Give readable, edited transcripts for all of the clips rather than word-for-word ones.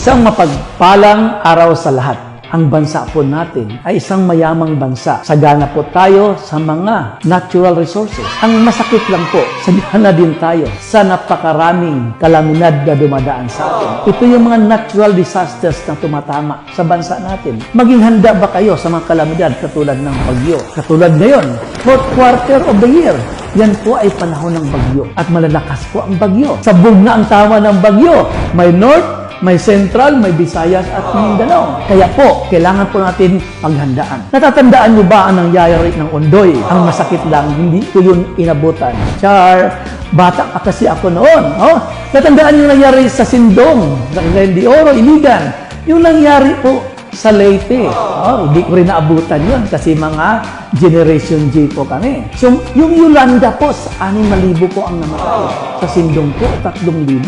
Isang mapagpalang araw sa lahat. Ang bansa po natin ay isang mayamang bansa. Sagana po tayo sa mga natural resources. Ang masakit lang po, sagana din tayo sa napakaraming kalamidad na dumadaan sa atin. Ito yung mga natural disasters na tumatama sa bansa natin. Maging handa ba kayo sa mga kalamidad katulad ng bagyo? Katulad ngayon, fourth quarter of the year. Yan po ay panahon ng bagyo at malalakas po ang bagyo. Sabog na ang tama ng bagyo. May north, may Central, may Visayas at Mindanao. Kaya po, kailangan po natin paghandaan. Natatandaan niyo ba ang nangyayari ng Ondoy? Ang masakit lang, hindi ko yun inabutan. Char, bata pa kasi ako noon. Oh, natandaan niyo nangyari sa Sindong, sa Cagayan de Oro, Iligan. Yung nangyari po sa Leyte. Oh, hindi ko rin naabutan yun kasi mga Generation J po kami. So, yung Yolanda po, 6,000 po ang namatay. Sa Sindong po, 3,000.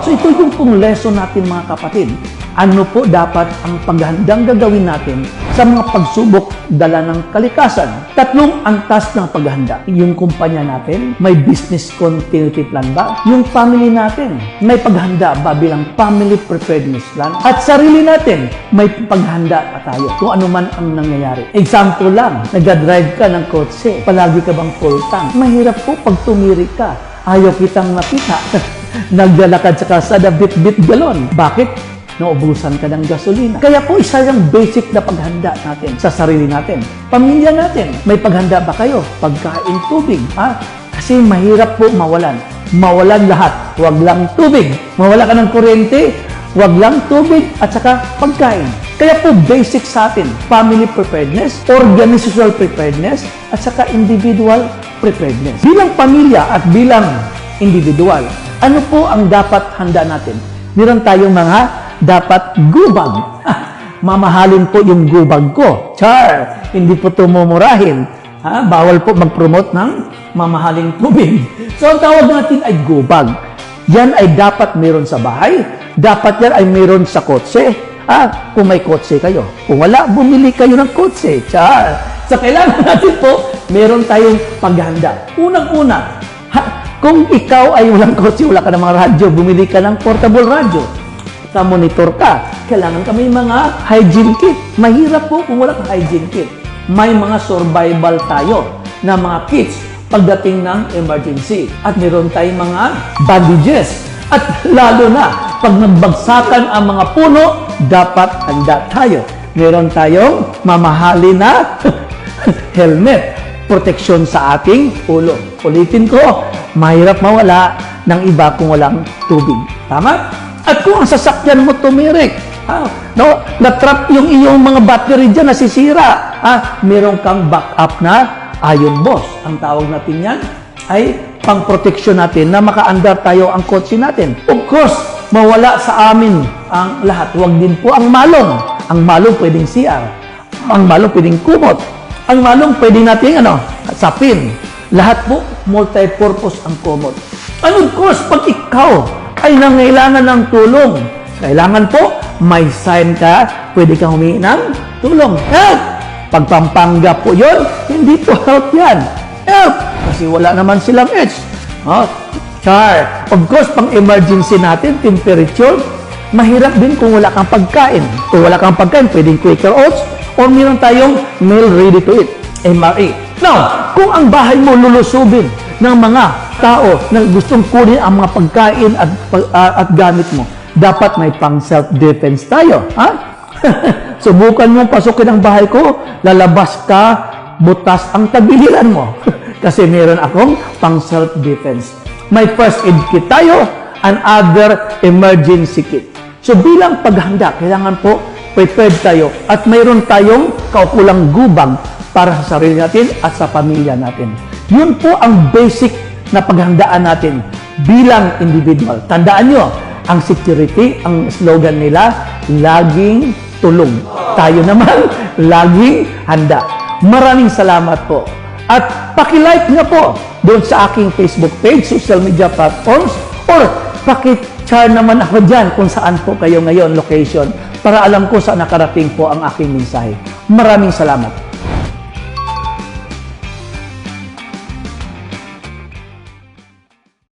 So, ito yung pong lesson natin mga kapatid. Ano po dapat ang paghandang gagawin natin sa mga pagsubok dala ng kalikasan? Tatlong antas ng paghahanda. Yung kumpanya natin, may business continuity plan ba? Yung family natin, may paghanda ba bilang family preparedness plan? At sarili natin, may paghanda pa tayo kung ano man ang nangyayari. Example lang, nag-drive ka ng kotse, palagi ka bang full tank? Mahirap po pag tumiri ka, ayaw kitang nakita. Naglalakad sa kalsada, bit-bit galon. Bakit? Naubusan ka ng gasolina. Kaya po, isa yung basic na paghanda natin sa sarili natin. Pamilya natin, may paghanda ba kayo? Pagkain, tubig. Kasi mahirap po mawalan. Mawalan lahat. Huwag lang tubig. Mawala ka ng kuryente, huwag lang tubig at saka pagkain. Kaya po, basic sa atin, family preparedness, organizational preparedness, at saka individual preparedness. Bilang pamilya at bilang individual, ano po ang dapat handa natin? Meron tayong mga dapat gubag. Mamahalin po yung gubag ko. Char! Hindi po tumumurahin. Bawal po mag-promote ng mamahaling tubig. So, ang tawag natin ay gubag. Yan ay dapat meron sa bahay. Dapat yan ay meron sa kotse. Kung may kotse kayo. Kung wala, bumili kayo ng kotse. Char! So, kailangan natin po, meron tayong paghanda. Unang-una, kung ikaw ay walang kotse, wala ka ng mga radyo, bumili ka ng portable radyo. Monitor ka. Kailangan kami mga hygiene kit. Mahirap po kung wala kang hygiene kit. May mga survival tayo na mga kits pagdating ng emergency. At meron tayong mga bandages. At lalo na, pag nagbagsakan ang mga puno, dapat handa tayo. Meron tayong mamahalin na helmet. Proteksyon sa ating ulo. Ulitin ko, mahirap mawala ng iba kung walang tubig. Tama? At kung ang sasakyan mo tumirik, na-trap yung iyong mga battery dyan, nasisira, meron kang backup na iron boss. Ang tawag natin yan ay pang-proteksyon natin na maka-andar tayo ang kotse natin. Of course, mawala sa amin ang lahat. Huwag din po ang malong. Ang malong pwedeng CR. Ang malong pwedeng kumot. Ang malong pwedeng natin sapin. Lahat po, multi-purpose ang kumot. And of course, pag ikaw ay nangailangan ng tulong. Kailangan po, may sign ka, pwede kang humingi ng tulong. Help! Pag Pampanga po yun, hindi po help yan. Help! Kasi wala naman silang edge. Char! Of course, pang emergency natin, temperature, mahirap din kung wala kang pagkain. Kung wala kang pagkain, pwedeng Quaker Oats, or meron tayong meal ready to eat, MRE. Now, kung ang bahay mo lulusubin ng mga tao na gustong kunin ang mga pagkain at gamit mo, dapat may pang self-defense tayo. Subukan mo pasukin ang bahay ko, lalabas ka, butas ang tagiliran mo. Kasi meron akong pang self-defense. May first aid kit tayo and other emergency kit. So bilang paghanda, kailangan po prepared tayo at mayroon tayong kaukulang gubag para sa sarili natin at sa pamilya natin. Yun po ang basic na paghandaan natin bilang individual. Tandaan nyo, ang security, ang slogan nila, laging tulong. Tayo naman, laging handa. Maraming salamat po. At paki-like nyo po doon sa aking Facebook page, social media platforms, or paki-share naman ako dyan kung saan po kayo ngayon, location, para alam ko saan nakarating po ang aking mensahe. Maraming salamat.